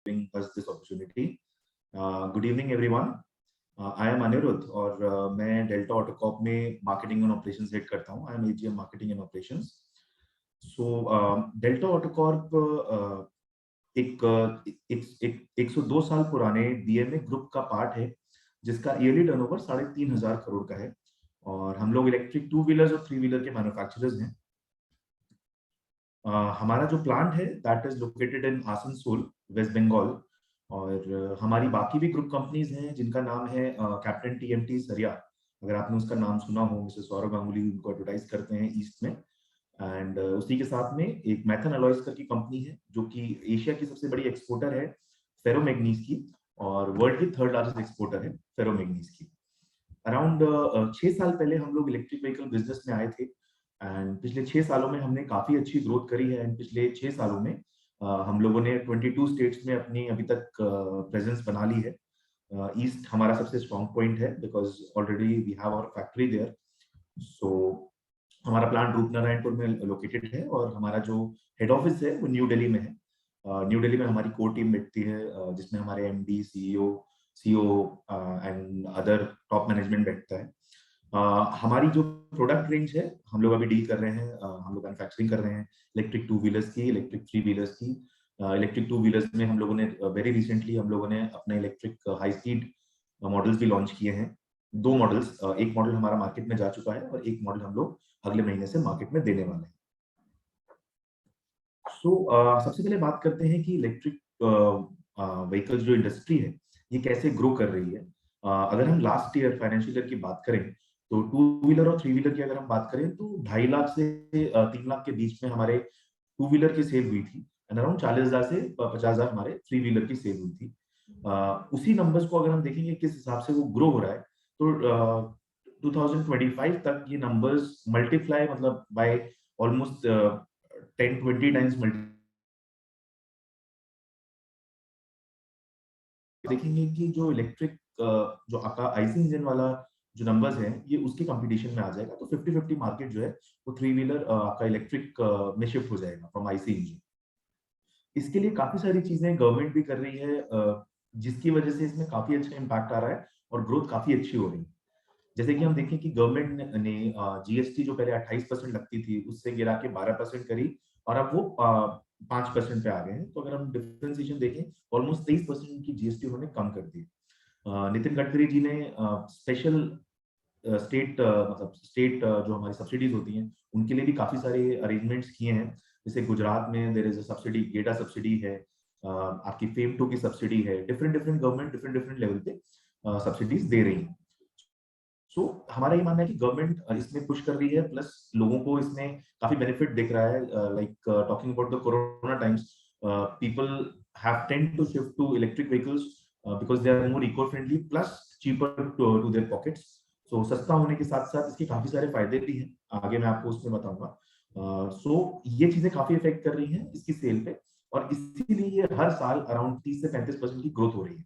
giving us this opportunity. Good evening, everyone. I am Anirudh और मैं delta ऑटोकॉप में marketing and operations head करता हूँ. I am AGM marketing and operations. So Delta Autocorp एक 102 साल पुराने बीएमए ग्रुप का पार्ट है जिसका ईयरली टर्नओवर 3,500 करोड़ का है और हम लोग इलेक्ट्रिक 2 व्हीलर्स और 3 व्हीलर के मैन्युफैक्चरर्स हैं. हमारा जो प्लांट है that is located in Asansol, West Bengal. और हमारी बाकी भी ग्रुप कंपनीज हैं जिनका नाम है कैप्टन टीएमटी सरिया. अगर आपने उसका नाम सुना हो, मिस्टर सौरभ गांगुली उनको एडवर्टाइज करते हैं ईस्ट में. एंड उसी के साथ में एक मैथन अलॉयज करके कंपनी है जो कि एशिया की सबसे बड़ी एक्सपोर्टर है फेरोमैग्नीज की और वर्ल्ड की 3rd लार्जेस्ट एक्सपोर्टर है फेरोमैग्नीज की. अराउंड 6 साल पहले हम लोग इलेक्ट्रिक व्हीकल बिजनेस में आए थे एंड पिछले 6 सालों में हमने काफी अच्छी ग्रोथ करी है. एंड पिछले 6 सालों में हम लोगों ने 22 स्टेट्स में अपनी अभी तक प्रेजेंस बना ली है. ईस्ट हमारा सबसे स्ट्रॉन्ग पॉइंट है because already we have our factory there. So हमारा प्लांट रूपनारायणपुर में लोकेटेड है और हमारा जो हेड ऑफिस है वो न्यू दिल्ली में है. न्यू दिल्ली में हमारी कोर टीम बैठती है जिसमें हमारे MD, CEO and other top management बैठता है. हमारी जो प्रोडक्ट रेंज है हम लोग अभी डील कर रहे हैं, हम लोग मैन्युफैक्चरिंग कर रहे हैं इलेक्ट्रिक 2 व्हीलर्स की, इलेक्ट्रिक 3 व्हीलर्स की. इलेक्ट्रिक 2 व्हीलर्स में हम लोगों ने वेरी रिसेंटली हम लोगों ने अपने इलेक्ट्रिक हाई स्पीड मॉडल्स भी लॉन्च किए हैं. 2 मॉडल्स, एक मॉडल हमारा मार्केट में जा चुका है और एक मॉडल हम लोग अगले महीने से मार्केट में देने वाले हैं. सबसे पहले बात करते हैं कि इलेक्ट्रिक व्हीकल्स जो इंडस्ट्री है ये कैसे ग्रो कर रही है. अगर हम लास्ट ईयर फाइनेंशियल ईयर की बात करें तो 2 व्हीलर और 3 व्हीलर की अगर हम बात करें तो 2.5 लाख से 3 लाख के बीच में हमारे 2 व्हीलर की सेल हुई थी एंड अराउंड 40,000 से 50,000 हमारे 3 व्हीलर की सेल हुई थी. उसी नंबर्स को अगर हम देखेंगे किस हिसाब से वो ग्रो हो रहा है तो 2025 तक ये नंबर्स मल्टीप्लाई मतलब बाय ऑलमोस्ट 10-20 टाइम्स मल्टी. देखेंगे कि जो इलेक्ट्रिक जो आपका आईसी इंजन वाला जो नंबर्स हैं ये उसके कंपटीशन में आ जाएगा तो 50-50 मार्केट जो है वो 3 व्हीलर आपका इलेक्ट्रिक में शिफ्ट हो जाएगा फ्रॉम आईसी इंजन. इसके लिए काफी सारी चीजें गवर्नमेंट भी कर रही है जिसकी वजह से इसमें काफी अच्छा इम्पैक्ट आ रहा है और ग्रोथ काफी अच्छी हो रही है. जैसे कि हम देखें कि गवर्नमेंट ने जीएसटी जो पहले 28% लगती थी उससे गिरा के 12% करी और अब वो 5% पे आ गए हैं. तो अगर हम डिफरेंशिएशन देखें ऑलमोस्ट 23% की जीएसटी उन्होंने कम कर दी. नितिन गडकरी जी ने स्पेशल स्टेट मतलब स्टेट जो हमारी सब्सिडीज होती हैं उनके लिए भी काफी सारे अरेंजमेंट्स किए हैं. जैसे गुजरात में देयर इज अ सब्सिडी, गेटा सब्सिडी है, आपकी फेम 2 की सब्सिडी है. डिफरेंट गवर्नमेंट डिफरेंट लेवल पे सब्सिडीज दे रही है. हमारा ये मानना है कि गवर्नमेंट इसमें पुश कर रही है प्लस लोगों को इसमें काफी बेनिफिट दिख रहा है. Like talking about the corona times, people have tend to shift to electric vehicles because they are more eco friendly plus cheaper to their pockets. सस्ता होने के साथ साथ इसके काफी सारे फायदे भी हैं, आगे मैं आपको उसमें बताऊंगा. ये चीजें काफी इफेक्ट कर रही हैं इसकी सेल पे और इसीलिए ये हर साल अराउंड 30 से 35% की ग्रोथ हो रही है.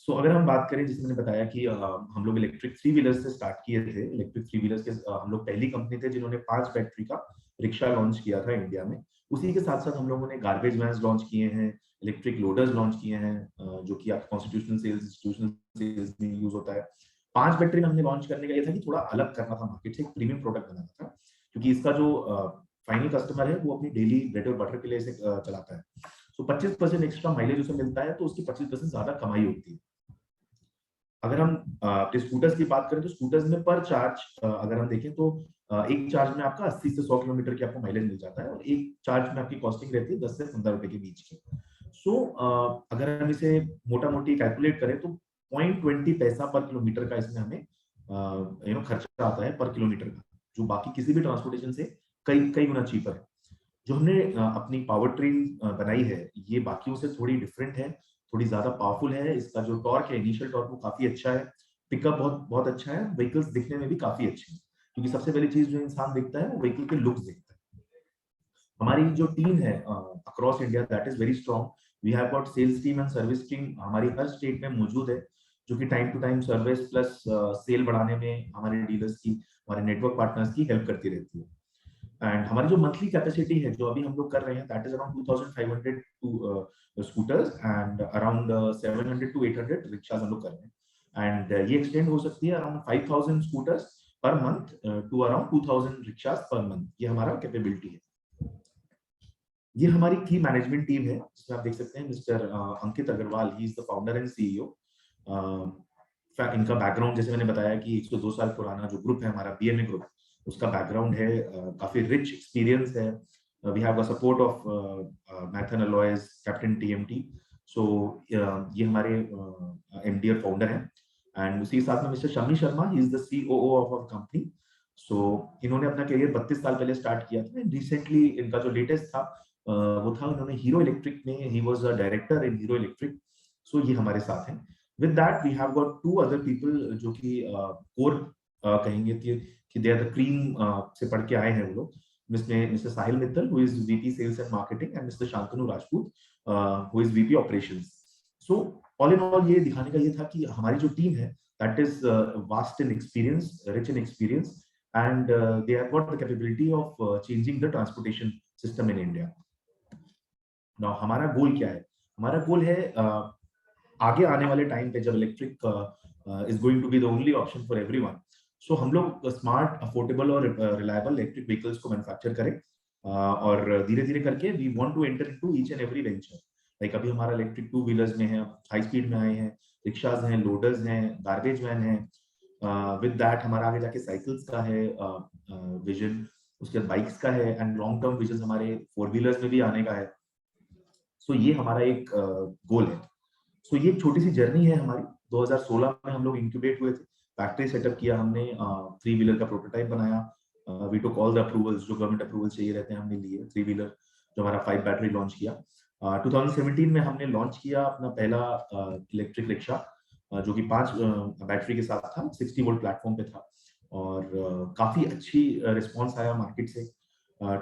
अगर हम बात करें, जैसे मैंने बताया कि हम लोग इलेक्ट्रिक 3 व्हीलर्स से स्टार्ट किए थे. इलेक्ट्रिक 3 व्हीलर्स के हम लोग पहली कंपनी थे जिन्होंने 5 बैटरी का रिक्शा लॉन्च किया था इंडिया में. उसी के साथ साथ हम लोगों ने गार्बेज वैन्स लॉन्च किए हैं, इलेक्ट्रिक लोडर्स लॉन्च किए हैं जो कि आप कॉन्स्टिट्यूशनल सेल्स, इंस्टीट्यूशनल सेल्स में यूज होता है. 5 बैटरी में हमने लॉन्च करने का ये था कि थोड़ा अलग करना था मार्केट से, एक प्रीमियम प्रोडक्ट बनाना था क्योंकि इसका जो फाइनल कस्टमर है वो अपनी डेली ब्रेड और बटर के लिए इसे चलाता है. 25% एक्स्ट्रा माइलेज उसे मिलता है तो उसकी 25% ज्यादा कमाई होती है. अगर हम अपने स्कूटर्स की बात करें तो स्कूटर्स में पर चार्ज अगर हम देखें तो एक चार्ज में आपका 80 से 100 किलोमीटर की आपको माइलेज मिल जाता है और एक चार्ज में आपकी कॉस्टिंग रहती है 10 से 15 रुपए के बीच की. अगर हम इसे मोटा मोटी कैलकुलेट करें तो 0.20 पैसा पर किलोमीटर का इसमें हमें खर्चा आता है पर किलोमीटर का, जो बाकी किसी भी ट्रांसपोर्टेशन से कई गुना चीपर है. जो हमने अपनी पावर ट्रेन बनाई है ये बाकियों से थोड़ी डिफरेंट है, थोड़ी ज्यादा पावरफुल है. इसका जो टॉर्क है, इनिशियल टॉर्क वो काफी अच्छा है, पिकअप बहुत अच्छा है, व्हीकल्स दिखने में भी काफी अच्छे हैं क्योंकि सबसे पहली चीज जो इंसान देखता है वो व्हीकल के लुक्स देखता है. हमारी जो टीम है across India that is very strong. We have got sales team and service team हमारी हर स्टेट में मौजूद है जो कि time to time service plus sale बढ़ाने में हमारे डीलर्स की, हमारे नेटवर्क पार्टनर्स की हेल्प करती रहती है. एंड हमारी जो मंथली कैपेसिटी है जो अभी हम लोग कर रहे हैं that is around 2500 to scooters and around 700 to 800 rickshaws हम लोग कर रहे हैं, एंड ये एक्सटेंड हो सकती है around 5000 scooters per month to around 2000 rickshaws per month. ये हमारा कैपेबिलिटी है। ये हमारी की मैनेजमेंट टीम है जिसमें आप देख सकते हैं mister Ankit Agarwal, he is the founder and CEO. इनका बैकग्राउंड जैसे मैंने बताया कि 102 साल पुराना जो ग्रुप है हमारा बीएमए ग्रुप, उसका बैकग्राउंड है, काफी रिच एक्सपीरियंस है। We have a support of Maithan alloys, Captain TMT. So ये हमारे एमडी और फाउंडर हैं, एंड उसी के साथ में mister Shami Sharma, he is the COO of our company. So इन्होंने अपना करियर 32 साल पहले स्टार्ट किया था। रिसेंटली इनका जो लेटेस्ट था वो था, उन्होंने हीरो इलेक्ट्रिक में, he was a director in Hero Electric. So ये हमारे साथ हैं। With that we have got two other people जो कि कोर कहेंगे कि दे आर द क्रीम से पढ़ के आए हैं वो लोग। Mister Sahil Mittal who is VP sales and marketing, and mister Shantanu Rajput who is VP operations. So all in all ये दिखाने का ये था कि हमारी जो टीम है that is vast in experience, rich in experience, and they have got the capability of changing the transportation system in India. Now हमारा गोल क्या है? हमारा गोल है आगे आने वाले टाइम पे जब electric is going to be the only option for everyone, so हम लोग स्मार्ट, अफोर्डेबल और रिलायबल इलेक्ट्रिक व्हीकल्स को मैन्युफैक्चर करें, और धीरे धीरे करके we want to enter into each and every venture. Like अभी हमारा इलेक्ट्रिक टू व्हीलर्स में है, हाई स्पीड में आए हैं, रिक्शाज हैं, लोडर्स हैं, गार्बेज वैन है। विद दैट हमारा आगे जाके साइकिल्स का है विजन, उसके बाद बाइक्स का है, एंड लॉन्ग टर्म विजन हमारे फोर व्हीलर्स में भी आने का है। सो ये हमारा एक गोल है। सो ये एक छोटी सी जर्नी है हमारी। 2016 में हम लोग इंक्यूबेट हुए थे, फैक्ट्री सेटअप किया हमने, थ्री व्हीलर का प्रोटोटाइप बनाया, we took all the approvals, जो गवर्नमेंट अप्रूवल चाहिए रहते हैं हमने लिए। थ्री व्हीलर जो हमारा 5 बैटरी लॉन्च किया। 2017 में हमने लॉन्च किया अपना पहला इलेक्ट्रिक रिक्शा, जो कि 5 बैटरी के साथ था, 60 वोल्ट प्लेटफॉर्म पे था, और काफी अच्छी रिस्पॉन्स आया मार्केट से।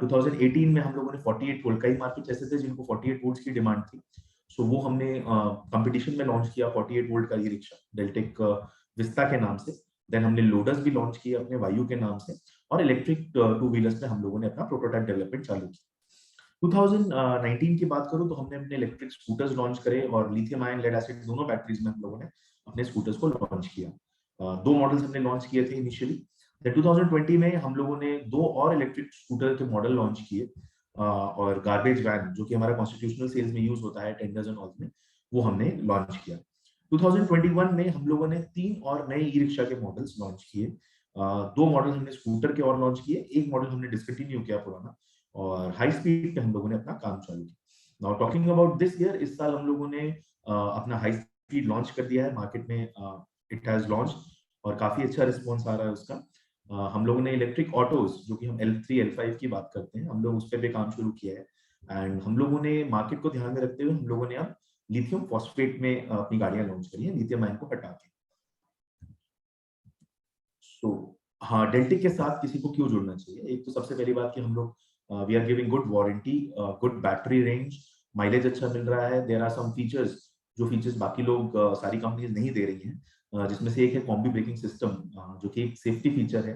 2018 में हम लोगों ने 48 वोल्ट, कई मार्केट ऐसे थे जिनको 48 वोल्ट की डिमांड थी, सो वो हमने कंपटीशन में लॉन्च किया 48 वोल्ट का ये रिक्शा डेल्टेक विस्ता के नाम से। देन हमने लोडस भी लॉन्च किया अपने वायु के नाम से, और इलेक्ट्रिक टू व्हीलर्स में हम लोगों ने अपना प्रोटोटाइप डेवलपमेंट चालू किया। 2019 की बात करूं तो हमने अपने इलेक्ट्रिक स्कूटर्स लॉन्च करे, और लिथियम आयन लेड एसिड दोनों बैटरीज में हम लोगों ने अपने स्कूटर्स को लॉन्च किया। 2 मॉडल्स हमने लॉन्च किए थे इनिशियली। 2020 में हम लोगों ने 2 और इलेक्ट्रिक स्कूटर के मॉडल लॉन्च किए, और गार्बेज वैन जो कि हमारा कॉन्स्टिट्यूशनल सेल्स में यूज होता है टेंडर्स एंड ऑल में, वो हमने लॉन्च किया। 2021 में हम लोगों ने 3 और नए ई रिक्शा के मॉडल्स लॉन्च किए। 2 मॉडल हमने स्कूटर के और लॉन्च किए, एक मॉडल हमने डिसकंटिन्यू किया पुराना, और हाई स्पीड पे हम लोगों ने अपना काम चालू किया। Now talking about this year, इस साल हम लोगों ने अपना हाई स्पीड लॉन्च कर दिया है मार्केट में, इट हैज लॉन्च, और काफी अच्छा रिस्पॉन्स आ रहा है उसका। हम लोगों ने इलेक्ट्रिक ऑटोज जो कि हम L3 L5 की बात करते हैं, हम लोग उस पर भी काम शुरू किया है, एंड हम लोगों ने मार्केट को ध्यान में रखते हुए हम लोगों ने अब लिथियम फॉस्फेट में अपनी गाड़ियां लॉन्च करी है, लिथियम आयन को हटा के। सो हाँ, डेल्टिक के साथ किसी को क्यों जुड़ना चाहिए? एक तो सबसे पहली बात कि हम लोग we are giving good warranty, good battery range, mileage अच्छा मिल रहा है। देयर आर सम फीचर्स जो फीचर्स बाकी लोग सारी कंपनीज नहीं दे रही हैं, जिसमें से एक है कॉम्बी ब्रेकिंग सिस्टम, जो कि एक सेफ्टी फीचर है,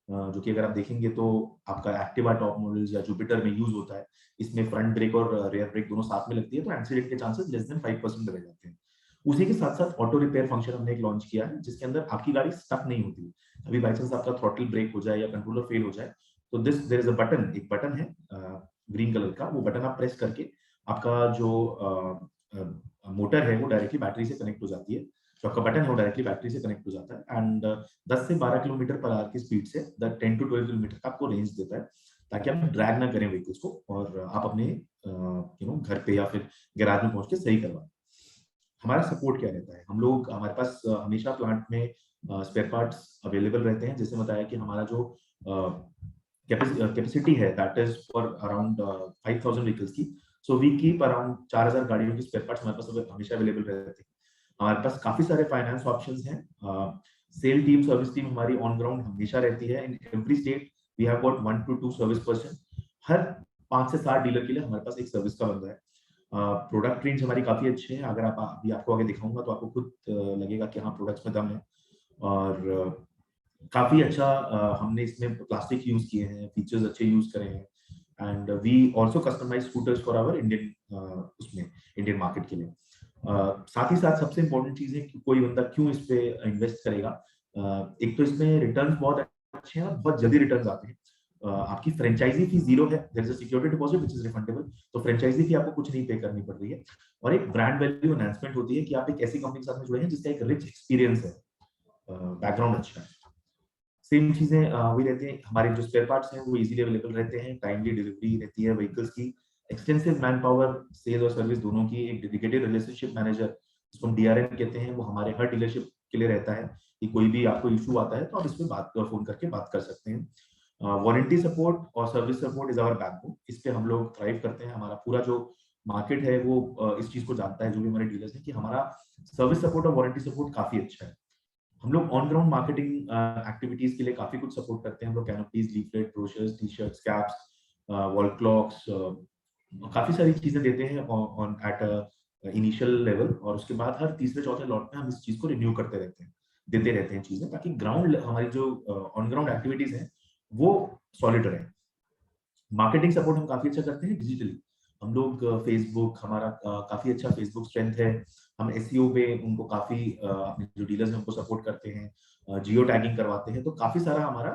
जो कि अगर आप देखेंगे तो आपका एक्टिवा टॉप मॉडल्स या जुपिटर में यूज होता है। इसमें फ्रंट ब्रेक और रियर ब्रेक दोनों साथ में लगती है, तो एक्सीडेंट के चांसेस लेस देन 5% रह जाते हैं। उसी के साथ साथ ऑटो रिपेयर फंक्शन हमने एक लॉन्च किया है, जिसके अंदर आपकी गाड़ी स्टक नहीं होती। अभी बाई चांस आपका थ्रॉटल ब्रेक हो जाए या कंट्रोलर फेल हो जाए, तो this there is a button, एक बटन है ग्रीन कलर का, वो बटन आप प्रेस करके आपका जो मोटर है वो डायरेक्टली बैटरी से कनेक्ट हो जाती है। जो आपका बटन है वो डायरेक्टली बैटरी से कनेक्ट हो जाता है, एंड 10 से 12 किलोमीटर पर आवर की स्पीड से 10 टू 12 किलोमीटर का आपको रेंज देता है, ताकि आप ड्रैग ना करें व्हीकल्स को, और आप अपने घर पे या फिर गैराज में पहुंच के सही करवा। हमारा सपोर्ट क्या रहता है? हम लोग, हमारे पास हमेशा प्लांट में स्पेयर पार्ट्स अवेलेबल रहते हैं। जैसे बताया कि हमारा जो कैपेसिटी है that is for around 5000 vehicles की, सो वी कीप अराउंड 4000 गाड़ियों की स्पेयर पार्ट्स हमारे पास हमेशा अवेलेबल रहते हैं। हमारे पास काफी सारे फाइनेंस ऑप्शंस हैं। सेल टीम, सर्विस टीम हमारी ऑन ग्राउंड हमेशा रहती है। In every state we have got 1 to 2 service person. हर 5 से 7 डीलर के लिए हमारे पास एक सर्विस का बंदा है। प्रोडक्ट रेंज हमारी काफी अच्छी है। अगर आप अभी आपको आगे दिखाऊंगा तो आपको खुद लगेगा कि हाँ, प्रोडक्ट्स में दम है। और काफी अच्छा हमने इसमें प्लास्टिक यूज किए हैं, फीचर्स अच्छे यूज करे हैं, and we also customise scooters for our Indian उसमें इंडियन मार्केट के लिए। साथ ही साथ सबसे इंपॉर्टेंट चीज है कि कोई बंदा क्यों इस पे इन्वेस्ट करेगा। एक तो इसमें रिटर्न बहुत अच्छे हैं और बहुत जल्दी रिटर्न आते हैं। आपकी फ्रेंचाइजी फी जीरो है, there is a security deposit which is refundable, तो फ्रेंचाइजी फी आपको कुछ नहीं पे करनी पड़ रही है। और एक ब्रांड वैल्यू एनहांसमेंट होती है कि आप एक ऐसी कंपनी के साथ में जुड़े हैं जिसका एक रिच एक्सपीरियंस है, बैकग्राउंड अच्छा है। सेम चीजें वही रहती हैं, हमारे जो स्पेयर पार्ट्स हैं वो इजीली अवेलेबल रहते हैं, टाइमली डिलीवरी रहती है व्हीकल्स की, एक्सटेंसिव मैन पावर, सेल्स और सर्विस दोनों की, एक डेडिकेटेड रिलेशनशिप मैनेजर जिसको हम डीआरएम कहते हैं वो हमारे हर डीलरशिप के लिए रहता है कि कोई भी आपको इशू आता है तो आप इस पे बात फोन करके बात कर सकते हैं। वारंटी सपोर्ट और service support is our backbone, इस पे हम लोग थ्राइव करते हैं। हमारा पूरा जो मार्केट है वो इस चीज को जानता है, जो भी हमारे डीलर्स हैं, कि हमारा सर्विस सपोर्ट और वारंटी सपोर्ट काफी अच्छा है। हम लोग ऑन ग्राउंड मार्केटिंग एक्टिविटीज के लिए काफी कुछ सपोर्ट करते हैं। हम लोग canopies, leaflet, brochures, T shirts, caps, wall clocks, काफी सारी चीजें देते हैं ऑन एट इनिशियल लेवल, और उसके बाद हर तीसरे चौथे लॉट में हम इस चीज को रिन्यू करते रहते हैं, देते रहते हैं चीजें, ताकि ग्राउंड हमारी जो ऑन ग्राउंड एक्टिविटीज हैं वो सॉलिड रहे। मार्केटिंग सपोर्ट हम काफी अच्छा करते हैं डिजिटली। हम लोग फेसबुक, हमारा काफी अच्छा फेसबुक स्ट्रेंथ है। हम एसईओ पे उनको काफी अपने जो डीलर्स हैं उनको सपोर्ट करते हैं, जियो टैगिंग करवाते हैं, तो काफी सारा हमारा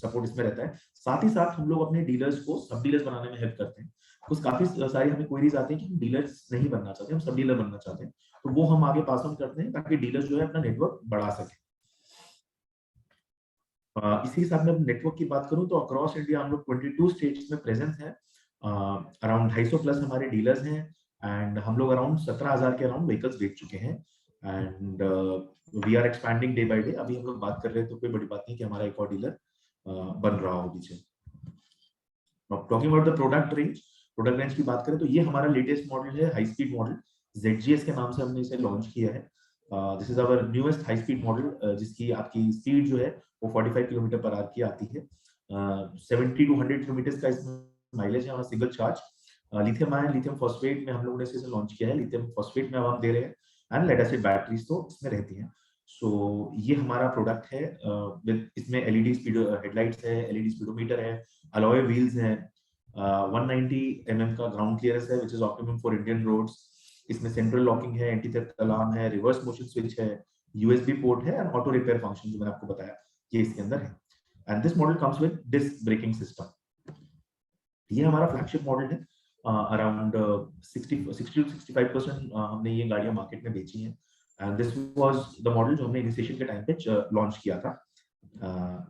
सपोर्ट इसमें रहता है। साथ ही साथ हम लोग अपने डीलर्स को सब डीलर्स बनाने में हेल्प करते हैं। कुछ काफी सारी हमें क्वेरीज आती है कि हम डीलर्स नहीं बनना चाहते, हम सब डीलर बनना चाहते हैं, तो वो हम आगे पास ऑन करते हैं ताकि डीलर्स जो है अपना नेटवर्क बढ़ा सके। इसी के साथ में नेटवर्क की बात करूं तो अक्रॉस इंडिया हम लोग 22 स्टेट्स में प्रेजेंस है। अराउंड 250 प्लस हमारे डीलर्स हैं, एंड हम लोग अराउंड 17,000 के अराउंड व्हीकल्स बेच चुके हैं, and we are expanding day by day. अभी हम लोग बात कर रहे हैं तो कोई बड़ी बात नहीं कि हमारा एक और डीलर बन रहा हो पीछे। Talking about the product range की बात करें तो ये हमारा लेटेस्ट मॉडल है, हाई स्पीड मॉडल, ZGS के नाम से हमने इसे लॉन्च किया है। This is our newest high speed model, जिसकी आपकी स्पीड जो है वो 45 किलोमीटर पर आवर की आती है। 70 to 100 किलोमीटर का इसमें माइलेज है, और single charge lithium ion lithium phosphate में हम लोगों ने इसे लॉन्च किया है। लिथियम फॉस्फेट में अब हम दे रहे हैं, एंड लेड एसिड बैटरीज तो इसमें रहती हैं। सो ये हमारा प्रोडक्ट है, इसमें एलईडी स्पीड हेडलाइट्स है, एलईडी स्पीडोमीटर है, अलॉय व्हील्स हैं, 190 mm का ग्राउंड क्लियरेंस है which is optimum for Indian roads. इसमें सेंट्रल लॉकिंग है, एंटी थेफ्ट अलार्म है, रिवर्स मोशन स्विच है, यूएसबी पोर्ट है, एंड ऑटो रिपेयर फंक्शन जो मैंने आपको बताया ये इसके अंदर है। And this model comes with disc braking system. ये हमारा फ्लैगशिप मॉडल है। अराउंड 60-65% हमने ये गाड़ियां मार्केट में बेची हैं, and this was the model जो हमने इनिशिएशन के टाइम पे लॉन्च किया था।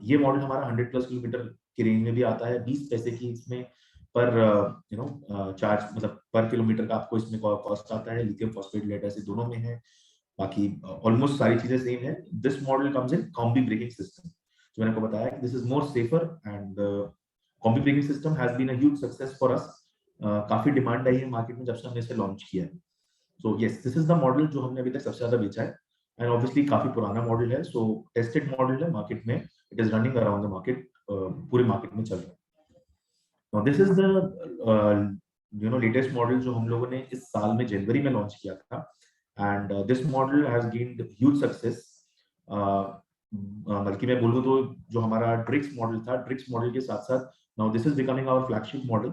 ये मॉडल हमारा 100 प्लस किलोमीटर की रेंज में भी आता है। 20 पैसे की इसमें पर चार्ज, मतलब पर किलोमीटर का आपको इसमें कॉस्ट आता है। लिथियम फॉस्फेट लेड एसिड दोनों में है, बाकी ऑलमोस्ट सारी चीजें सेम है। This model comes in combi braking system, जो मैंने आपको बताया कि this is more safer, and combi braking system has been a huge success for us. काफी डिमांड आई है मार्केट में जब से हमने इसे लॉन्च किया है। सो yes, this is the model जो हमने अभी तक सबसे ज्यादा बेचा है, एंड ऑब्वियसली काफी पुराना मॉडल है, सो टेस्टेड मॉडल है मार्केट में, it is running around the market, पूरे मार्केट में चल रहा है। Now this is the latest model जो हम लोगों ने इस साल में जनवरी में लॉन्च किया था, and this model has gained huge success. बल्कि मैं बोलूँ तो जो हमारा ड्रिक्स मॉडल था, ड्रिक्स मॉडल के साथ साथ now this is becoming our flagship model.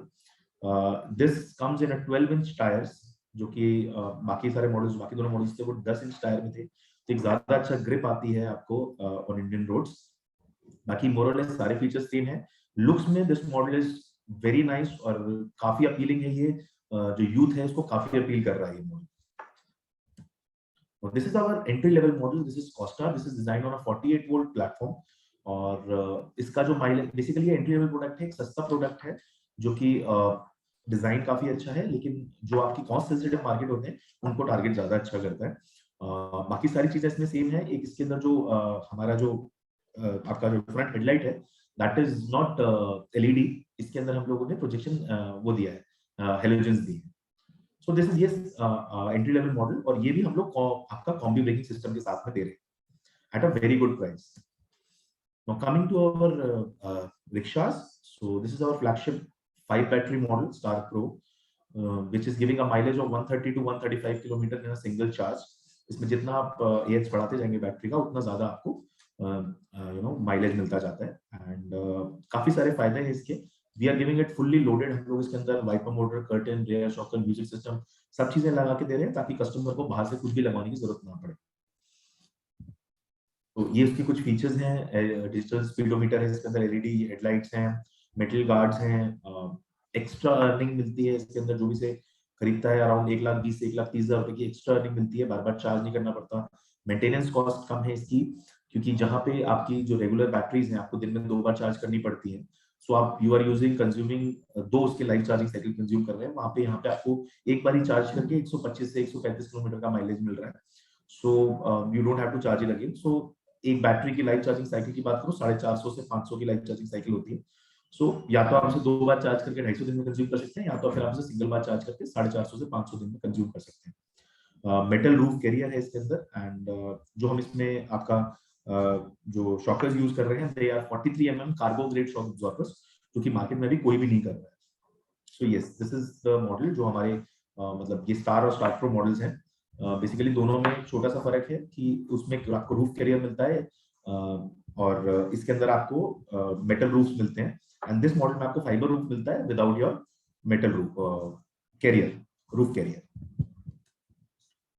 This comes in a 12 inch tyres, जो कि बाकी सारे मॉडल्स, बाकी दोनों मॉडल्स थे वो 10 इंच टायर में थे, तो एक ज्यादा अच्छा ग्रिप आती है आपको ऑन इंडियन रोड्स। बाकी मोरलेस सारे फीचर्स सेम है। लुक्स में this model is very nice, और काफी अपीलिंग है ये, जो यूथ है इसको काफी अपील कर रहा है ये model. This is our entry level model. This is Costa. This is designed on a 48 volt platform, और इसका जो mileage, basically entry level product है, एक सस्ता प्रोडक्ट है जो कि डिजाइन काफी अच्छा है, लेकिन जो आपकी कॉस्ट सेंसिटिव मार्केट होते हैं उनको टारगेट ज्यादा अच्छा करता है। बाकी सारी चीजें इसमें सेम है। एक इसके अंदर जो हमारा जो आपका जो फ्रंट हेडलाइट है, दैट इज नॉट एलईडी, इसके अंदर हम लोगों ने प्रोजेक्शन वो दिया है, हेलोजेंस दी है। So this is yes entry level model, और ये भी हम लोग आपका कॉम्बी ब्रेकिंग सिस्टम के साथ में दे रहे हैं eight a very good price. Now coming to our rickshaws, so this is our flagship 5 battery model Star Pro, which is giving a mileage of 130 to 135 kilometre in a single charge. इसमें जितना आप as बढ़ाते जाएंगे battery का, उतना ज्यादा आपको mileage मिलता जाता है। एंड काफी सारे फायदे हैं इसके। We are giving it fully loaded, हम लोग इसके अंदर wiper motor, curtain, rear shocker, music system सब चीजें लगा के दे रहे हैं ताकि कस्टमर को बाहर से कुछ भी लगवाने की जरूरत ना पड़े। तो ये उसकी कुछ फीचर्स हैं। डिजिटल स्पीडोमीटर है इसके अंदर, एलईडी हेडलाइट्स हैं, मेटल गार्ड्स हैं, एक्स्ट्रा अर्निंग मिलती है इसके अंदर। जो भी से खरीदता है अराउंड 1,20,000 से 1,30,000 रुपए की एक्स्ट्रा अर्निंग मिलती है, बार बार चार्ज नहीं करना पड़ता। मेंटेनेंस कॉस्ट कम है इसकी, क्योंकि जहाँ पे आपकी जो रेगुलर बैटरीज हैं आपको दिन में 2 बार चार्ज करनी पड़ती है, सो आप यू आर यूजिंग कंज्यूमिंग 2 उसके लाइफ चार्जिंग साइकिल कंज्यूम कर रहे हैं, वहाँ पे यहाँ पे आपको एक बार ही चार्ज करके 125 से 135 किलोमीटर का माइलेज मिल रहा है। So you don't have to charge it again. So एक बैटरी की लाइफ चार्जिंग साइकिल की बात करो 450 से 500 की लाइफ चार्जिंग साइकिल होती है। सो या तो आप इसे 2 बार चार्ज करके 250 दिन में कंज्यूम कर सकते हैं, या तो फिर आप इसे सिंगल बार चार्ज करके 450 से 500 दिन में कंज्यूम कर सकते हैं। मेटल रूफ कैरियर है इसके अंदर। एंड जो हम इसमें आपका जो शॉकर्स यूज कर रहे हैं, they are 43 mm cargo grade shock absorbers, जो कि मार्केट में भी कोई भी नहीं कर रहा है। सो yes, this is the model जो हमारे मतलब ये स्टार और स्टार प्रो मॉडल्स हैं। बेसिकली दोनों में छोटा सा फर्क है कि उसमें आपको रूफ कैरियर मिलता है, और इसके अंदर आपको मेटल रूफ मिलते हैं। एंड दिस मॉडल में आपको फाइबर रूफ मिलता है without your metal roof carrier, roof carrier.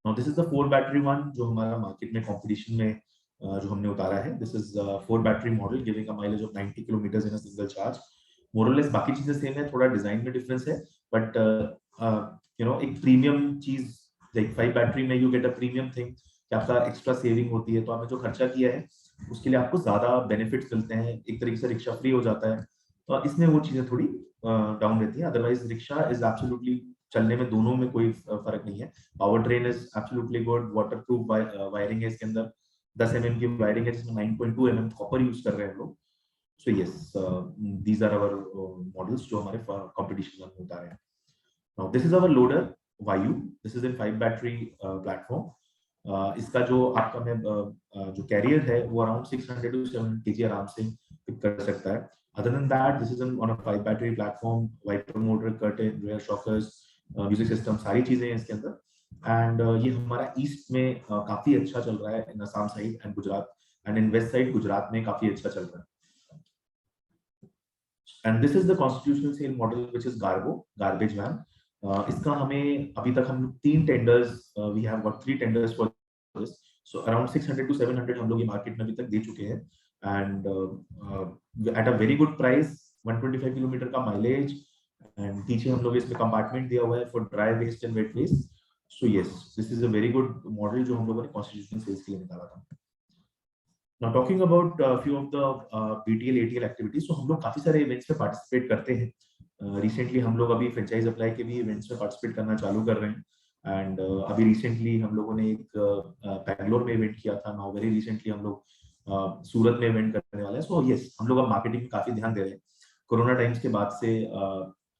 Now this is the 4 battery one जो हमारा मार्केट में कंपटीशन में जो हमने उतारा है। This is 4 battery model giving a mileage of 90 kilometre in a single charge. More और लेस बाकी चीजें सेम है, थोड़ा डिजाइन में डिफरेंस है, बट एक प्रीमियम चीज लाइक 5 बैटरी में you get a premium thing कि आपका एक्स्ट्रा सेविंग होती है, तो आपने जो खर्चा किया है उसके लिए आपको ज्यादा बेनिफिट्स मिलते हैं, एक तरीके से रिक्शा फ्री हो जाता है। तो इसमें वो चीजें थोड़ी डाउन रहती है। अदरवाइज रिक्शा इज एब्सोल्युटली, चलने में दोनों में कोई फर्क नहीं है। Power train is absolutely good, waterproof wiring है इसके अंदर, 10 mm की वायरिंग है जिसमें 9.2 mm कॉपर यूज कर रहे हैं हम लोग। So yes, these are our models जो हमारे कंपटीशन में उतारे हैं। Now this is our loader Vayu. This is in 5 battery platform. इसका जो आपका मैं जो कैरियर है वो अराउंड 600 to 700 kg आराम से पिक कर सकता है। Other than that, this is on a 5 battery platform, wiper motor, curtain, rear shockers, music system, सारी चीजें हैं इसके अंदर। एंड ये हमारा ईस्ट में काफी अच्छा चल रहा है, in Assam side and Gujarat, and in west side Gujarat में काफी अच्छा चल रहा है। And this is the constitutional sale model which is cargo, garbage van. इसका हमें अभी तक हम 3 tenders, we have got 3 tenders for this. So around 600 to 700 हम लोग ये मार्केट में अभी तक दे चुके हैं, and at a very good price, 125 kilometre का माइलेज, एंड पीछे हम लोग इसमें कंपार्टमेंट दिया हुआ है for dry waste and wet waste. So yes, this is a very good model जो हम लोगों ने कॉन्स्टिट्यूशनल सेल्स के लिए निकाला था। Now talking about few of the BTL ATL activities, so हम लोग काफी सारे इवेंट्स में पार्टिसिपेट करते हैं। रिसेंटली हम लोग अभी फ्रेंचाइज अप्लाई के भी इवेंट्स में पार्टिसिपेट करना चालू कर रहे हैं। एंड अभी रिसेंटली हम लोगों ने एक बैंगलोर में इवेंट किया था। नाउ वेरी रिसेंटली हम लोग सूरत में इवेंट करने वाले हैं। सो यस, हम लोग अब मार्केटिंग में काफी ध्यान दे रहे हैं। कोरोना टाइम्स के बाद से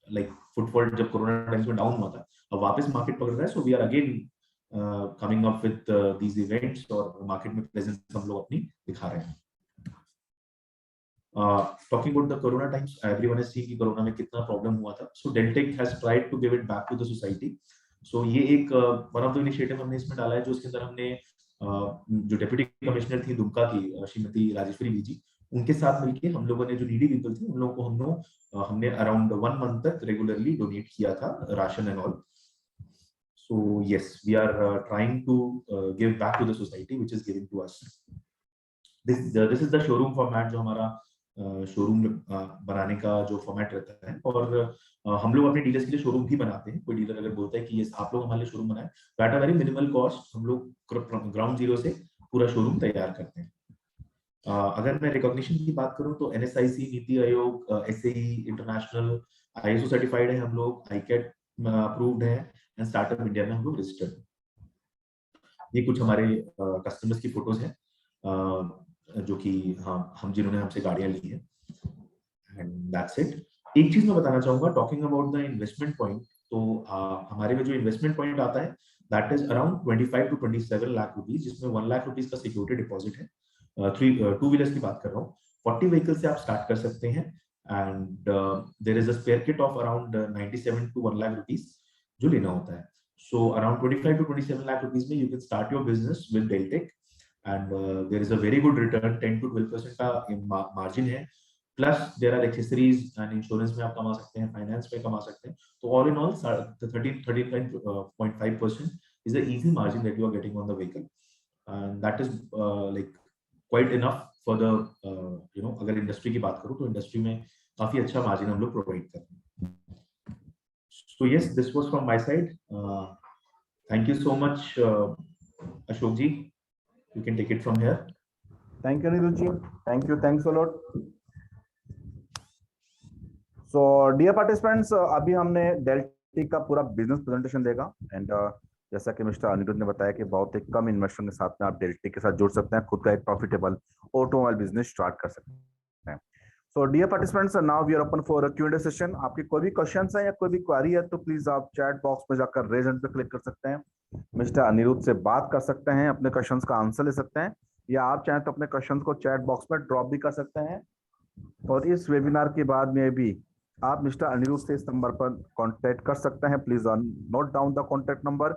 लाइक फुटफॉल जब कोरोना टाइम्स में डाउन हुआ था, अब वापस मार्केट पकड़ रहा है। So we are again coming up with these events, और मार्केट में प्रेजेंस हम लोग अपनी दिखा रहे हैं। Talking about the corona times, everyone has seen कि कोरोना में कितना प्रॉब्लम हुआ था। So Deltec has tried to give it back to the society. So ये एक वन ऑफ द इनिशिएटिव हमने इसमें डाला है, जो इसके अंदर हमने जो डेप्यूटी कमिश्नर थी दुमका की श्रीमती राजेश्वरी जी, उनके साथ मिलकर हम लोगों ने जो नीडी पीपल थे उन लोगों को हमने अराउंड 1 month तक रेगुलरली डोनेट किया था ration and all. So yes, we are trying to give back to the society which is giving to us. This is the showroom format जो हमारा शोरूम बनाने का जो फॉर्मेट रहता है। और हम लोग अपने डीलर्स के लिए शोरूम भी बनाते हैं। कोई डीलर अगर बोलता है कि ये आप लोग हमारे लिए शोरूम बनाए, तो eight a very minimal cost हम लोग ग्राउंड जीरो से पूरा शोरूम तैयार करते हैं। अगर मैं रिकॉग्निशन की बात करूं तो NSIC, NITI Aayog, SAE international, ISO certified है हम लोग, ICAT अप्रूव्ड है, एंड स्टार्टअप इंडिया में हम लोग रजिस्टर्ड हैं। ये कुछ हमारे कस्टमर्स की फोटोज हैं जो कि हम जिन्होंने हमसे गाड़ियां ली हैं, एंड दैट्स इट। एक चीज मैं बताना चाहूंगा, talking about the investment point, तो हमारे में जो इन्वेस्टमेंट पॉइंट आता है that is around 25 to 27 lakh rupees, जिसमें 1 लाख रुपीज का सिक्योरिटी डिपॉजिट है। 2 व्हीलर्स की बात कर रहा हूँ। 40 व्हीकल से आप स्टार्ट कर सकते हैं, and there is a spare kit of around 97 to 1 lakh rupees जो लेना होता है। So around 25 to 27 lakh rupees में you can start your business with Deltek. And there is a very good return, 10 to 12% का मार्जिन है, plus there are accessories and insurance में आप कमा सकते हैं, फाइनेंस में कमा सकते हैं। तो all in all 13.5% is the easy margin that you are getting on the vehicle, and that is like quite enough for the अगर इंडस्ट्री की बात करूं तो इंडस्ट्री में काफी अच्छा मार्जिन हम लोग प्रोवाइड करते हैं। So yes, this was from my side. Thank you so much, Ashok ji. You can take it from here. Thank you, Anirudh ji. Thank you. Thanks a lot. So, dear participants, अभी हमने डेल्टी का पूरा business presentation देखा and जैसा कि mister Anirudh ने बताया कि बहुत ही कम इन्वेस्टर के साथ में आप डेल्टी के साथ जुड़ सकते हैं, खुद का एक प्रॉफिटेबल ऑटोमोबाइल बिजनेस स्टार्ट कर सकते हैं। So dear participants, now we are open for Q&A session. आपके कोई भी क्वेश्चंस है या कोई भी क्वेरी है तो प्लीज आप चैट बॉक्स में जाकर रेज हैंड पे क्लिक कर सकते हैं, मिस्टर अनिरुद्ध से बात कर सकते हैं, अपने क्वेश्चंस का आंसर ले सकते हैं, या आप चाहें तो अपने क्वेश्चंस को चैट बॉक्स में ड्रॉप भी कर सकते हैं। और इस वेबिनार के बाद में भी आप मिस्टर अनिरुद्ध से इस नंबर पर कांटेक्ट कर सकते हैं। Please note down the contact number,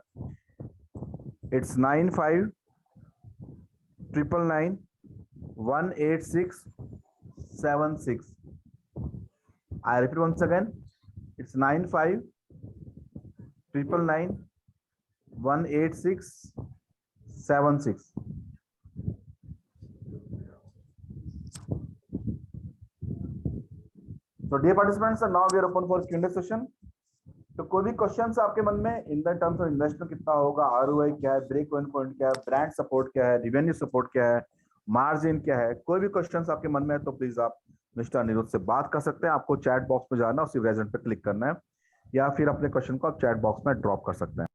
it's 9599918676। I repeat once again, it's 9599918676। So dear participants, now we are open for Q&A session. तो कोई भी क्वेश्चंस आपके मन में in the terms of investment कितना होगा, ROI क्या है, ब्रेक इवन पॉइंट क्या है, ब्रांड सपोर्ट क्या है, रिवेन्यू सपोर्ट क्या है, मार्जिन क्या है, कोई भी क्वेश्चंस आपके मन में है तो प्लीज आप मिस्टर अनिरुद्ध से बात कर सकते हैं। आपको चैट बॉक्स में जाना, उसी रेज हैंड पे क्लिक करना है, या फिर अपने क्वेश्चन को आप चैट बॉक्स में ड्रॉप कर सकते हैं।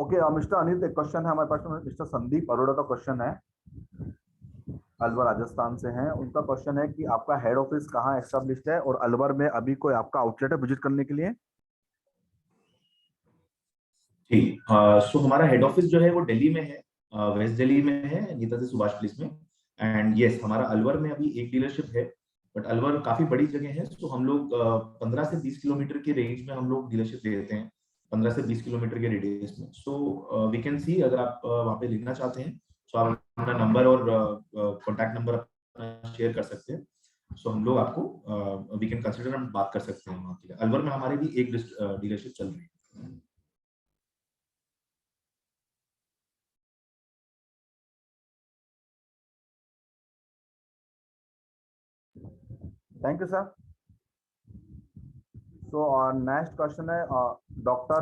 ओके मिस्टर अनिल, एक क्वेश्चन है हमारे पास में, मिस्टर संदीप अरोड़ा का क्वेश्चन है, अलवर राजस्थान से हैं। उनका क्वेश्चन है कि आपका हेड ऑफिस कहाँ एस्टेब्लिश्ड है और अलवर में अभी कोई आपका आउटलेट है विजिट करने के लिए? जी, सो हमारा हेड ऑफिस जो है वो दिल्ली में है, वेस्ट दिल्ली में है, नेताजी सुभाष प्लेस में। एंड यस, हमारा अलवर में अभी एक डीलरशिप है, बट अलवर काफी बड़ी जगह है, तो हम लोग 15 से 20 किलोमीटर के रेंज में हम लोग डीलरशिप दे देते हैं, 15 से 20 किलोमीटर के रेडियस में। सो वी कैन सी, अगर आप वहाँ पे लेना चाहते हैं तो आप अपना नंबर और कॉन्टैक्ट नंबर अपना शेयर कर सकते हैं। सो हम लोग आपको वी कैन कंसिडर, हम बात कर सकते हैं वहाँ के लिए। अलवर में हमारे भी एक डीलरशिप चल रही है। Thank you sir. So next question है doctor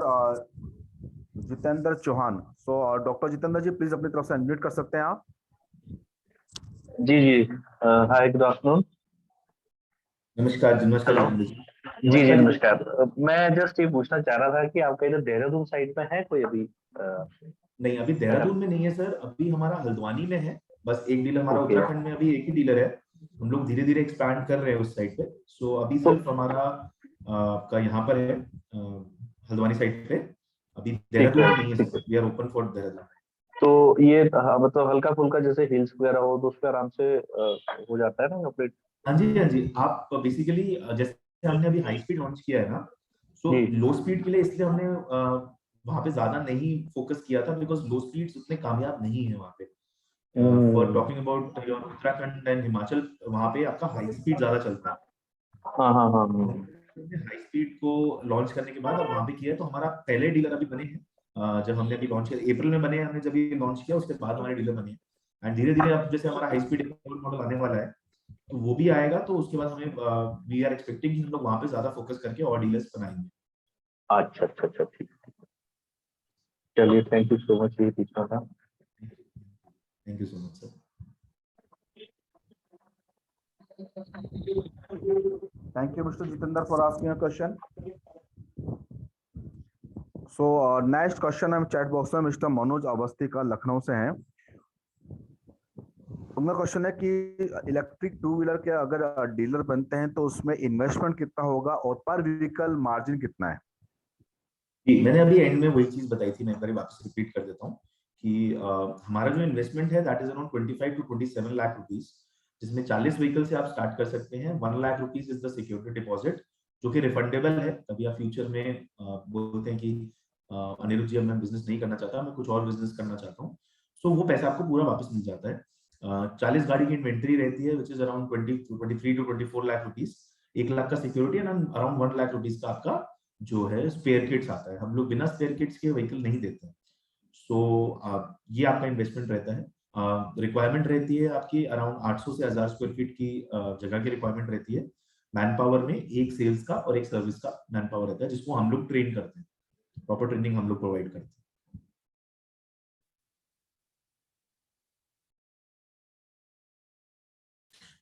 Jitendra Chauhan. So doctor Jitendra ji, please अपनी तरफ से अनम्यूट कर सकते हैं आप। जी जी, हाय, गुड आफ्टरनून। नमस्कार, नमस्कार जी जी नमस्कार। मैं जस्ट ये पूछना चाह रहा था कि आपका इधर देहरादून साइड में है कोई अभी? नहीं, अभी देहरादून में नहीं है सर, अभी हमारा हल्द्वानी में है। बस एक डीलर हमारा ओके। उत्तराखंड में अभी एक ही डीलर है। हम लोग धीरे धीरे एक्सपैंड कर रहे हैं उस साइड पे। सो अभी सिर्फ हमारा आपका यहाँ पर है हल्द्वानी साइड पे। अभी देहरादून में नहीं है sir, we are open for Dehradun. तो ये मतलब हल्का फुल्का जैसे हिल्स वगैरह हो तो उस पर आराम से हो जाता है ना अपडेट? हाँ जी, हाँ जी। आप बेसिकली जैसे हमने अभी हाई स्पीड लॉन्च किया है ना, सो जी। लो स्पीड के लिए इसलिए हमने वहाँ पे ज्यादा नहीं फोकस किया था, बिकॉज लो स्पीड्स उतने कामयाब नहीं है वहाँ पे। For talking about your Uttarakhand and Himachal, वहाँ पे आपका हाई स्पीड ज्यादा चलता है। हाँ हाँ हाँ। हाई स्पीड को लॉन्च करने के बाद अब वहाँ पे किया है, तो हमारा पहले डीलर अभी बने हैं। जब हमने अभी लॉन्च किया अप्रैल में बने हैं, हमने जब ये लॉन्च किया उसके बाद हमारे डीलर बने हैं। एंड धीरे धीरे अब जैसे हमारा हाई स्पीड मॉडल आने वाला है तो वो भी आएगा, तो उसके बाद हमें वी आर एक्सपेक्टिंग कि हम लोग वहाँ पे ज्यादा फोकस करके और डीलर्स बनाएंगे। अच्छा अच्छा अच्छा, ठीक। चलिए, थैंक यू सो मच, ये पूछना था। Thank you so much sir. Thank you, Mr. Jitendra, for asking a question. So next question है चैट बॉक्स में मिस्टर मनोज अवस्थी का, लखनऊ से हैं। उनका क्वेश्चन है कि इलेक्ट्रिक टू व्हीलर के अगर डीलर बनते हैं तो उसमें इन्वेस्टमेंट कितना होगा और पर व्हीकल मार्जिन कितना है? जी, मैंने अभी एंड में वही चीज बताई थी, मैं एक बार वापस रिपीट कर देता हूँ कि हमारा जो इन्वेस्टमेंट है that is around 25 to 27 lakh rupees. जिसमें 40 व्हीकल से आप स्टार्ट कर सकते हैं। 1 lakh rupees is the security deposit, जो कि रिफंडेबल है। कभी आप फ्यूचर में बोलते हैं कि अनिरुद्ध जी अब मैं बिजनेस नहीं करना चाहता, मैं कुछ और बिजनेस करना चाहता हूँ, सो वो पैसा आपको पूरा वापस मिल जाता है। 40 गाड़ी की इन्वेंट्री रहती है, which is around 23 to 24 lakh rupees. 1 lakh का security and around 1 lakh rupees का आपका जो है स्पेयर किट्स आता है। हम लोग बिना स्पेयर किट्स के व्हीकल नहीं देते हैं। सो ये आपका इन्वेस्टमेंट रहता है। रिक्वायरमेंट रहती है आपकी अराउंड 800 से 1000 स्क्वायर फीट की जगह की रिक्वायरमेंट रहती है। मैन पावर में एक सेल्स का और एक सर्विस का मैन पावर रहता है, जिसको हम लोग ट्रेन करते हैं। प्रॉपर ट्रेनिंग हम लोग प्रोवाइड करते हैं।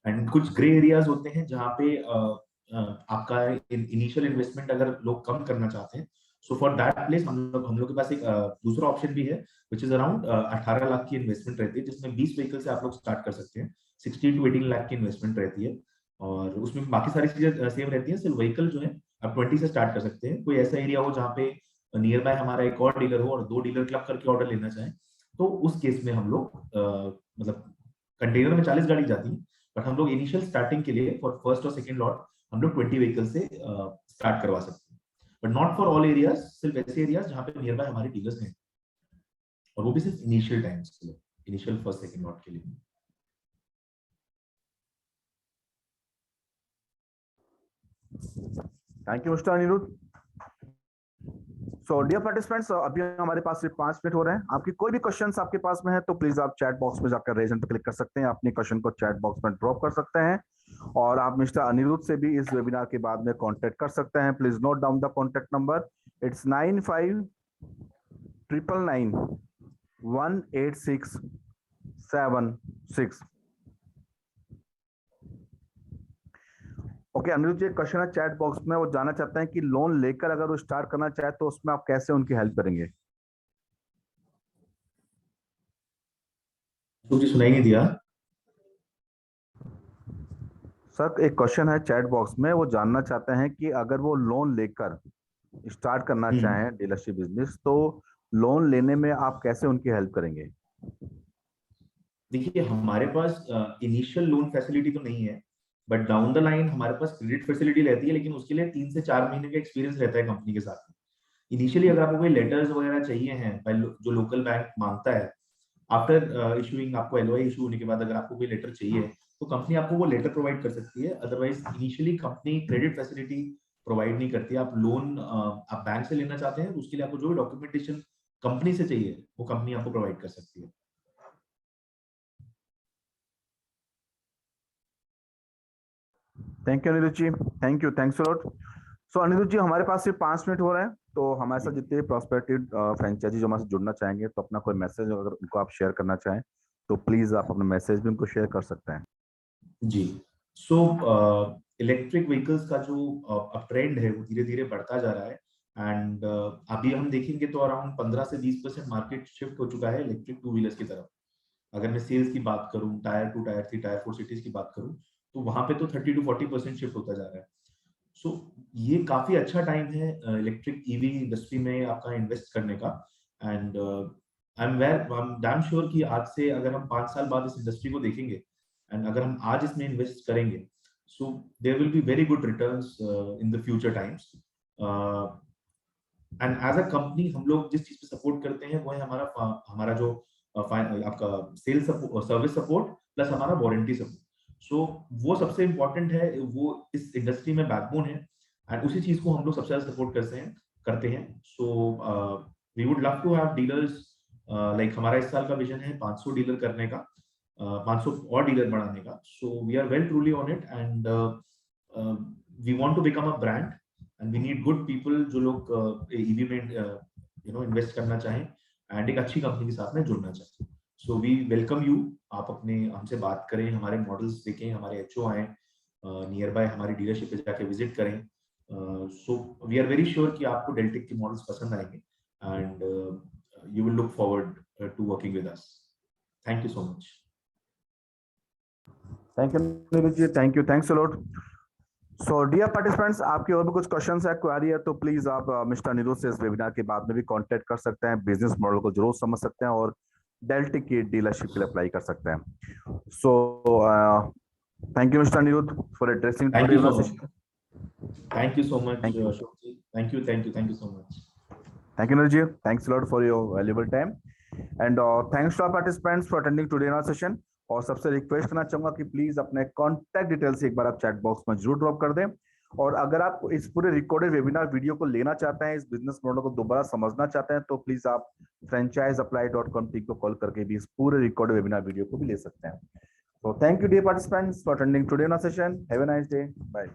एंड कुछ ग्रे एरियाज होते हैं जहाँ पे आपका इनिशियल इन्वेस्टमेंट अगर लोग कम करना चाहते हैं, सो फॉर दैट प्लेस हम लोग के पास एक दूसरा ऑप्शन भी है, विच इज अराउंड 18 लाख की इन्वेस्टमेंट रहती है, जिसमें 20 व्हीकल से आप लोग स्टार्ट कर सकते हैं। 16 टू 18 लाख की इन्वेस्टमेंट रहती है, और उसमें बाकी सारी चीजें सेम रहती हैं। सिर्फ व्हीकल जो है आप 20 से स्टार्ट कर सकते हैं। कोई ऐसा एरिया हो जहाँ पे नियर बाय हमारा एक और डीलर हो और 2 डीलर क्लब करके ऑर्डर लेना चाहें, तो उस केस में हम लोग मतलब कंटेनर में 40 गाड़ी जाती है, बट हम लोग इनिशियल स्टार्टिंग के लिए फॉर फर्स्ट और सेकंड लॉट हम लोग 20 व्हीकल से स्टार्ट करवा सकते हैं, but not for all areas. सिर्फ ऐसे एरियाज जहाँ पे नियर बाय हमारे डीलर्स हैं, और वो भी सिर्फ इनिशियल टाइम्स के लिए, इनिशियल फर्स्ट सेकंड लॉट के लिए। Thank you mister Aniruddh. So dear participants, अभी हमारे पास सिर्फ 5 मिनट हो रहे हैं। आपकी कोई भी क्वेश्चंस आपके पास में है तो प्लीज आप चैट बॉक्स में जाकर रेज हैंड पर क्लिक कर सकते हैं, अपने क्वेश्चन को चैट बॉक्स में ड्रॉप कर सकते हैं, और आप मिस्टर अनिरुद्ध से भी इस वेबिनार के बाद में कांटेक्ट कर सकते हैं। Please note down the contact number, it's 9599918676। Okay Aniruddh ji, एक क्वेश्चन है चैट बॉक्स में, वो जानना चाहते हैं कि लोन लेकर अगर वो स्टार्ट करना चाहे तो उसमें आप कैसे उनकी हेल्प करेंगे? मुझे सुनाई नहीं दिया सर। एक क्वेश्चन है चैट बॉक्स में, वो जानना चाहते हैं कि अगर वो लोन लेकर स्टार्ट करना चाहें डीलरशिप बिजनेस, तो लोन लेने में आप कैसे उनकी हेल्प करेंगे? देखिए, हमारे पास इनिशियल लोन फैसिलिटी तो नहीं है, बट डाउन द लाइन हमारे पास क्रेडिट फैसिलिटी रहती है, लेकिन उसके लिए 3 से 4 महीने का एक्सपीरियंस रहता है कंपनी के साथ में। इनिशियली अगर आपको कोई लेटर्स वगैरह चाहिए हैं जो लोकल बैंक मांगता है, आफ्टर इशूइंग आपको एलओआई इशू होने के बाद अगर आपको कोई लेटर चाहिए, तो कंपनी आपको वो लेटर प्रोवाइड कर सकती है। Otherwise initially company credit facility provide नहीं करती। आप लोन आप बैंक से लेना चाहते हैं, उसके लिए आपको जो भी डॉक्यूमेंटेशन कंपनी से चाहिए वो कंपनी आपको प्रोवाइड कर सकती है। Thank you Aniruddh ji, thank you, thanks lot. So Aniruddh ji, हमारे पास सिर्फ 5 मिनट हो रहे हैं, तो हमारे साथ जितने प्रॉस्पेक्टिव फ्रेंचाइजी जो हमारे साथ जुड़ना चाहेंगे, तो अपना कोई मैसेज अगर उनको आप शेयर करना चाहें तो प्लीज आप अपना मैसेज भी उनको शेयर कर सकते हैं। जी, सो इलेक्ट्रिक व्हीकल्स का जो अब ट्रेंड है वो धीरे धीरे बढ़ता जा रहा है, एंड अभी हम देखेंगे तो अराउंड 15 से 20% मार्केट शिफ्ट हो चुका है इलेक्ट्रिक टू व्हीलर्स की तरफ। अगर मैं सेल्स की बात करूं, टायर 2 टायर 3 टायर 4 सिटीज की बात करूं, तो वहां पे तो 30 टू 40% शिफ्ट होता जा रहा है। सो ये काफी अच्छा टाइम है इलेक्ट्रिक ईवी इंडस्ट्री में आपका इन्वेस्ट करने का। And I am damn sure कि आज से अगर हम 5 साल बाद इस इंडस्ट्री को देखेंगे, एंड अगर हम आज इसमें इन्वेस्ट करेंगे, so there will be very good returns in the future times. And as a company हम लोग जिस चीज पे सपोर्ट करते हैं वो है हमारा जो आपका सेल्स सर्विस सपोर्ट प्लस हमारा वारंटी सपोर्ट। सो वो सबसे इम्पोर्टेंट है, वो इस इंडस्ट्री में बैकबोन है, एंड उसी चीज को हम लोग सबसे ज्यादा सपोर्ट करते हैं। So we would love to have dealers, like हमारा इस साल का विजन है 500 डीलर करने का, 500 और डीलर बढ़ाने का। So we are well truly on it, and we want to become a brand, and we need good people जो लोग ईवी में इन्वेस्ट करना चाहें एंड एक अच्छी कंपनी के साथ में जुड़ना चाहें। सो वी वेलकम यू, आप अपने हमसे बात करें, हमारे मॉडल्स देखें, हमारे एचओ आए नियर बाय, हमारी डीलरशिप पे जाके विजिट करें। So we are very sure कि आपको डेल्टिक के मॉडल्स पसंद आएंगे, and you will look forward to working with us. Thank you so much. Thank you Aniruddh ji, thank you, thanks a lot. So dear participants, आपके और भी कुछ क्वेश्चंस है, क्वेरी है, तो प्लीज आप मिस्टर अनिरुद्ध से इस वेबिनार के बाद में भी कांटेक्ट कर सकते हैं, बिजनेस मॉडल को जरूर समझ सकते हैं और डेल्टिक की डीलरशिप के लिए अप्लाई कर सकते हैं। सो thank you, Mr. Anirudh, for addressing Thank you today's so much. session. Thank you so much, Thank you. Ashok ji. Thank you so much. Thank you, Anirudh. Thanks a lot for your valuable time. And thanks to our participants for attending today our session. और सबसे request करना चाहूंगा कि please अपने contact details एक बार आप chat box में जरूर ड्रॉप कर दें। और अगर आप इस पूरे रिकॉर्डेड वेबिनार वीडियो को लेना चाहते हैं, इस बिजनेस मॉडल को दोबारा समझना चाहते हैं, तो प्लीज आप franchiseapply.com टीम को कॉल करके भी इस पूरे रिकॉर्डेड वेबिनार वीडियो को भी ले सकते हैं। So thank you dear participants for attending today our session. Have a nice day. Bye.